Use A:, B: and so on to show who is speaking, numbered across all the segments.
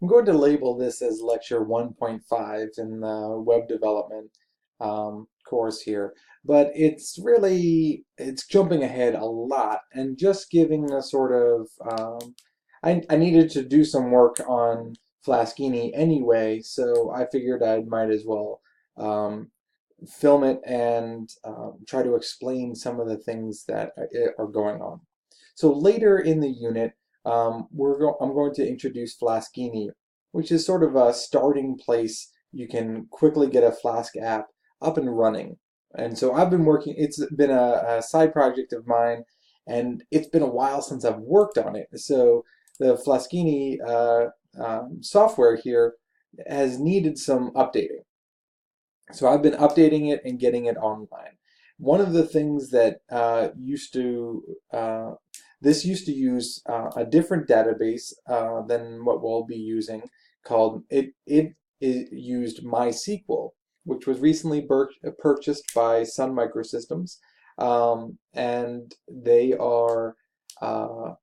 A: I'm going to label this as lecture 1.5 in the web development course here, but it's jumping ahead a lot and just giving a sort of, I needed to do some work on Flaskini anyway, so I figured I might as well um, film it and try to explain some of the things that are going on. So later in the unit, I'm going to introduce Flaskini, which is sort of a starting place. You can quickly get a Flask app up and running. And so I've been working, it's been a side project of mine, and it's been a while since I've worked on it. So the Flaskini software here has needed some updating. So I've been updating it and getting it online. One of the things that this used to use a different database than what we'll be using called, it used MySQL, which was recently purchased by Sun Microsystems. And they are, uh,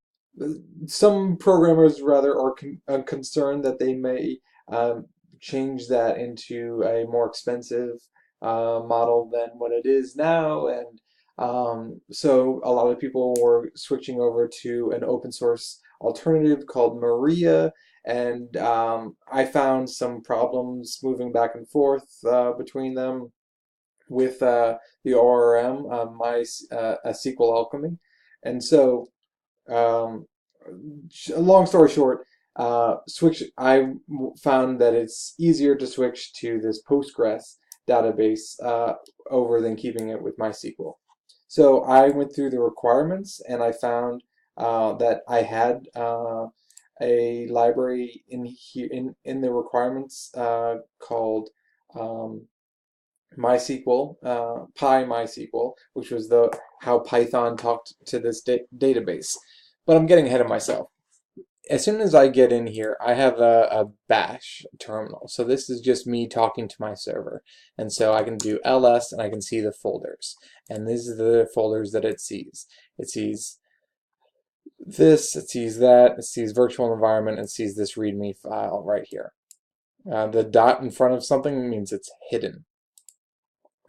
A: some programmers rather are concerned that they may um, change that into a more expensive model than what it is now. And so a lot of people were switching over to an open source alternative called Maria. And I found some problems moving back and forth between them with the ORM, my SQL Alchemy. And so um, long story short, I found that it's easier to switch to this Postgres database over than keeping it with MySQL. So I went through the requirements and I found that I had a library in here in the requirements called um, MySQL, PyMySQL, which was the how Python talked to this database. But I'm getting ahead of myself. As soon as I get in here, I have a Bash terminal. So this is just me talking to my server. And so I can do ls and I can see the folders. And these are the folders that it sees. It sees this, it sees that, it sees virtual environment, it sees this README file right here. The dot in front of something means it's hidden.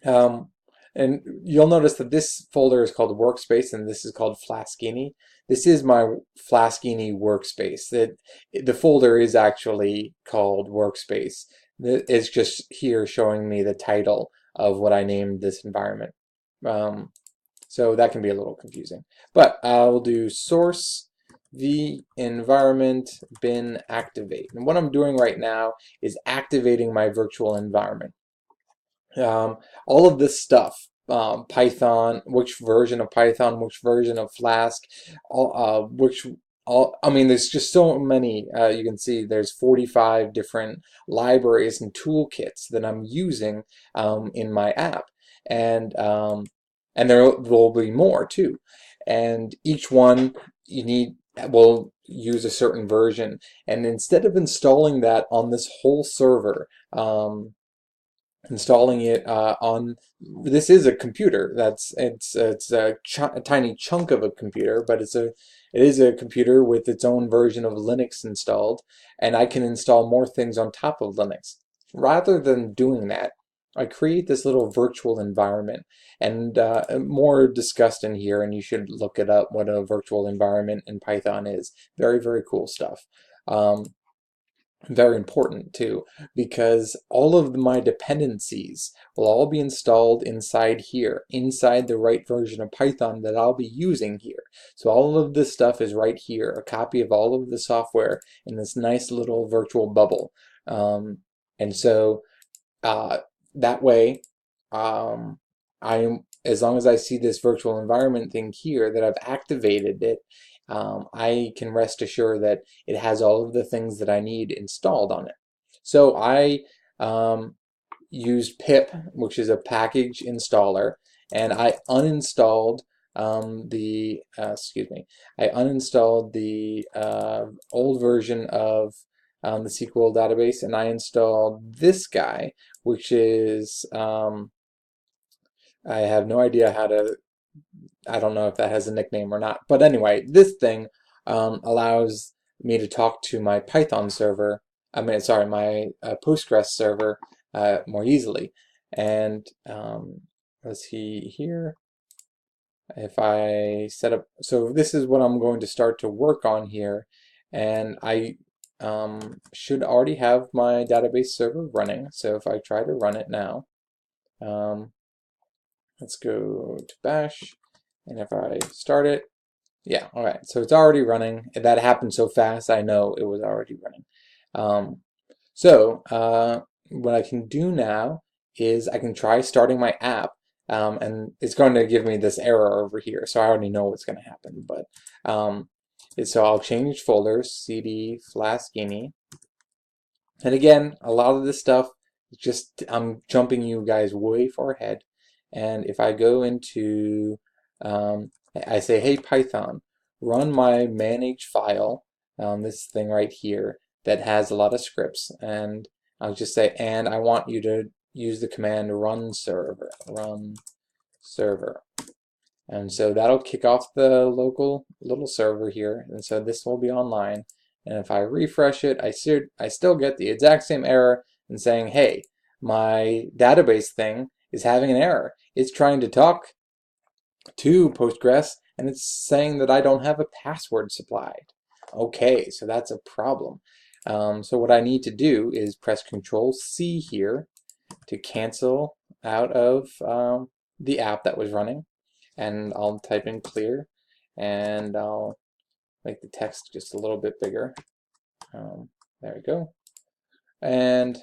A: Um, and you'll notice that this folder is called Workspace and this is called Flaskini. This is my Flaskini workspace. The folder is actually called Workspace. It's just here showing me the title of what I named this environment. Um, so that can be a little confusing. But I'll do source the environment bin activate. And what I'm doing right now is activating my virtual environment. All of this stuff, Python, which version of Python, which version of Flask, I mean, there's just so many. You can see there's 45 different libraries and toolkits that I'm using in my app, and there will be more too. And each one will use a certain version. And instead of installing that on this whole server, installing it on this is a computer it's a tiny chunk of a computer, but it is a computer with its own version of Linux installed, and I can install more things on top of Linux. Rather than doing that, I create this little virtual environment, and more discussed in here, and you should look it up what a virtual environment in Python is. Very, very cool stuff. Very important too, because all of my dependencies will all be installed inside here, inside the right version of Python that I'll be using here. So all of this stuff is right here, a copy of all of the software in this nice little virtual bubble. And so that way, as long as I see this virtual environment thing here that I've activated it, I can rest assured that it has all of the things that I need installed on it. So I used pip, which is a package installer, and I uninstalled I uninstalled the old version of the SQL database, and I installed this guy, which is I have no idea how to. I don't know if that has a nickname or not. But anyway, this thing allows me to talk to my Python server I mean, sorry, my Postgres server more easily. And let's see here. If I set up, so this is what I'm going to start to work on here, and I should already have my database server running. So if I try to run it now, um, let's go to Bash, and if I start it, yeah, all right, so it's already running. That happened so fast, I know it was already running. What I can do now is I can try starting my app, and it's going to give me this error over here, so I already know what's going to happen. But so I'll change folders, cd flaskini, and again, a lot of this stuff is just I'm jumping you guys way far ahead. And if I go into, I say, hey Python, run my manage file, this thing right here that has a lot of scripts, and I'll just say, and I want you to use the command run server. And so that'll kick off the local little server here, and so this will be online. And if I refresh it, I still get the exact same error and saying, hey, my database thing is having an error. It's trying to talk to Postgres, and it's saying that I don't have a password supplied. Okay, so that's a problem. So what I need to do is press Control C here to cancel out of the app that was running, and I'll type in clear, and I'll make the text just a little bit bigger. There we go. And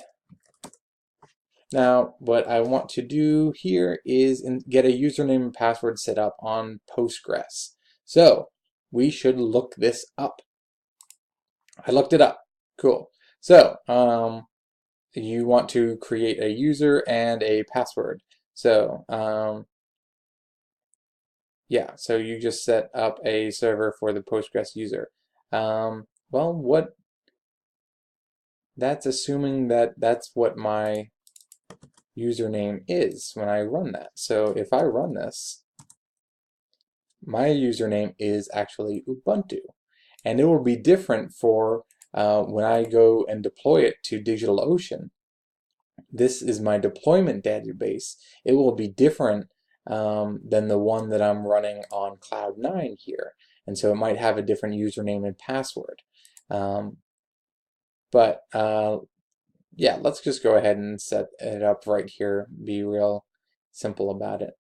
A: now what I want to do here is get a username and password set up on Postgres. So we should look this up. I looked it up. Cool. So you want to create a user and a password. So yeah, so you just set up a server for the Postgres user. Well, that's assuming that that's what my username is when I run that. So if I run this, my username is actually Ubuntu. And it will be different for when I go and deploy it to DigitalOcean. This is my deployment database. It will be different than the one that I'm running on Cloud9 here. And so it might have a different username and password. Yeah, let's just go ahead and set it up right here, be real simple about it.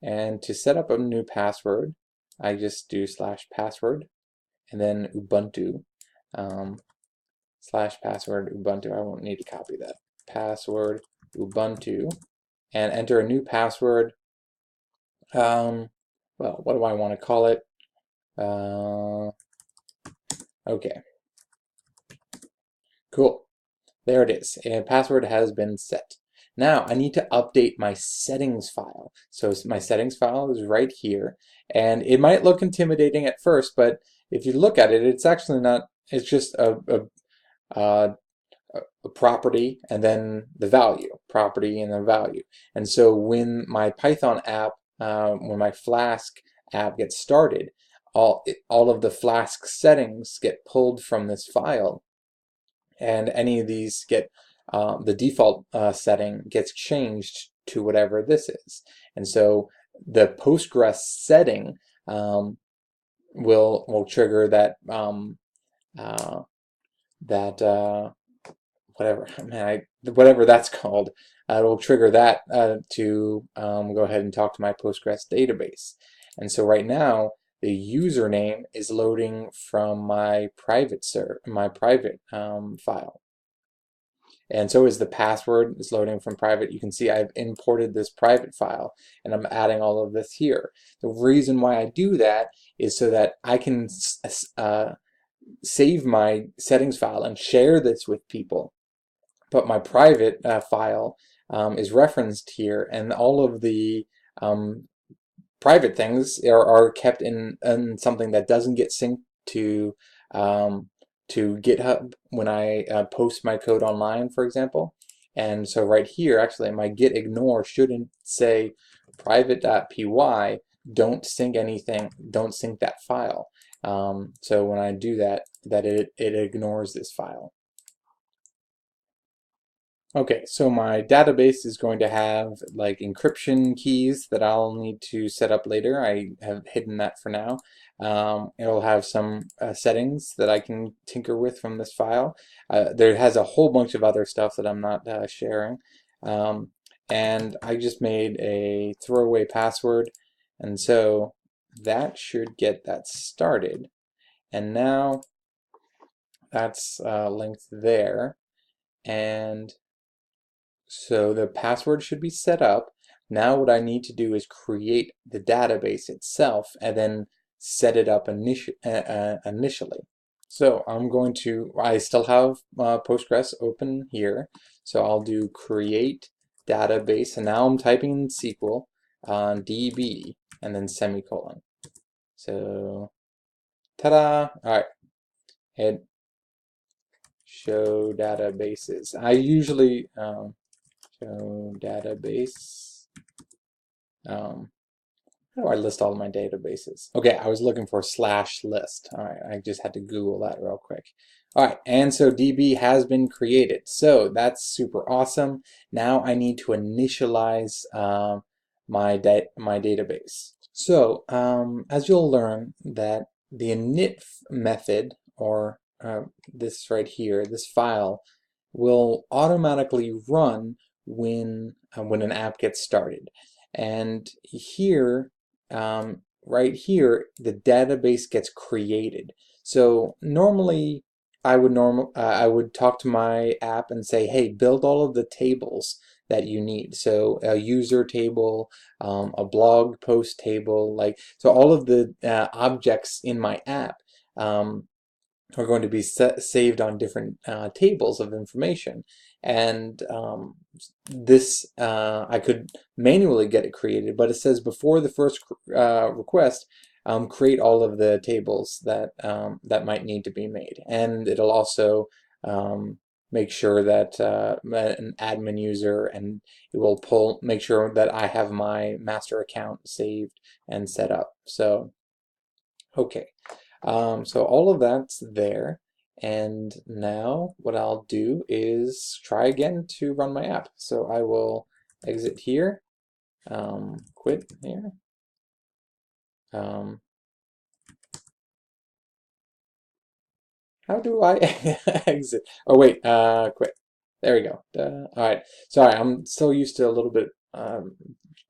A: And to set up a new password, I just do /password and then Ubuntu, /password Ubuntu. I won't need to copy that. Password Ubuntu, and enter a new password. Well, what do I want to call it? Okay. Cool. There it is. And password has been set. Now I need to update my settings file. So my settings file is right here. And it might look intimidating at first, but if you look at it, it's actually not. It's just a property and then the value, property and the value. And so when my Python app, when my Flask app gets started, all of the Flask settings get pulled from this file, and any of these get the default setting gets changed to whatever this is. And so the Postgres setting will trigger that whatever that's called. It will trigger that to go ahead and talk to my Postgres database. And so right now the username is loading from my private file, and so is the password is loading from private. You can see I've imported this private file and I'm adding all of this here. The reason why I do that is so that I can save my settings file and share this with people. But my private file is referenced here, and all of the private things are kept in something that doesn't get synced to GitHub when I post my code online, for example. And so right here, actually, my git ignore shouldn't say private.py, don't sync anything, don't sync that file. So when I do that, it ignores this file. Okay, so my database is going to have like encryption keys that I'll need to set up later. I have hidden that for now. It'll have some settings that I can tinker with from this file. There has a whole bunch of other stuff that I'm not sharing. Um, and I just made a throwaway password, and so that should get that started. And now that's linked there. And so the password should be set up. Now what I need to do is create the database itself and then set it up initially. So I still have Postgres open here. So I'll do create database, and now I'm typing in SQL on DB and then semicolon. So ta-da! All right, hit show databases. I usually show database. How do I list all of my databases? Okay, I was looking for /list. All right, I just had to Google that real quick. All right, and so DB has been created. So that's super awesome. Now I need to initialize my database. So as you'll learn that the init method, or this right here, this file, will automatically run when an app gets started. And here, right here, the database gets created. So normally, I would talk to my app and say, hey, build all of the tables that you need. So a user table, a blog post table, so all of the objects in my app. Are going to be saved on different tables of information, and this I could manually get it created, but it says before the first request, create all of the tables that that might need to be made, and it'll also make sure that an admin user, and it will make sure that I have my master account saved and set up. So okay. So all of that's there, and now what I'll do is try again to run my app. So I will exit here, quit here. Um, how do I exit? Oh wait, quit. There we go. All right. Sorry, I'm so used to a little bit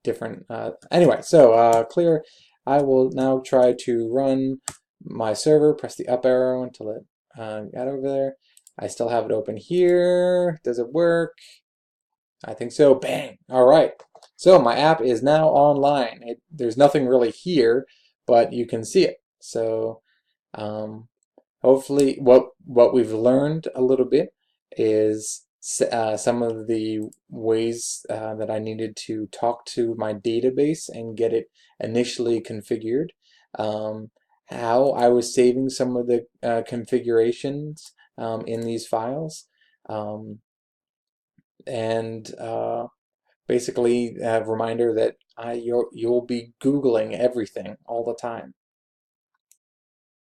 A: different. Anyway, so clear. I will now try to run my server. Press the up arrow until it got over there. I still have it open here. Does it work? I think so. Bang. All right. So my app is now online. There's nothing really here, but you can see it. So hopefully what we've learned a little bit is some of the ways that I needed to talk to my database and get it initially configured, how I was saving some of the configurations in these files, and basically a reminder that you'll be Googling everything all the time.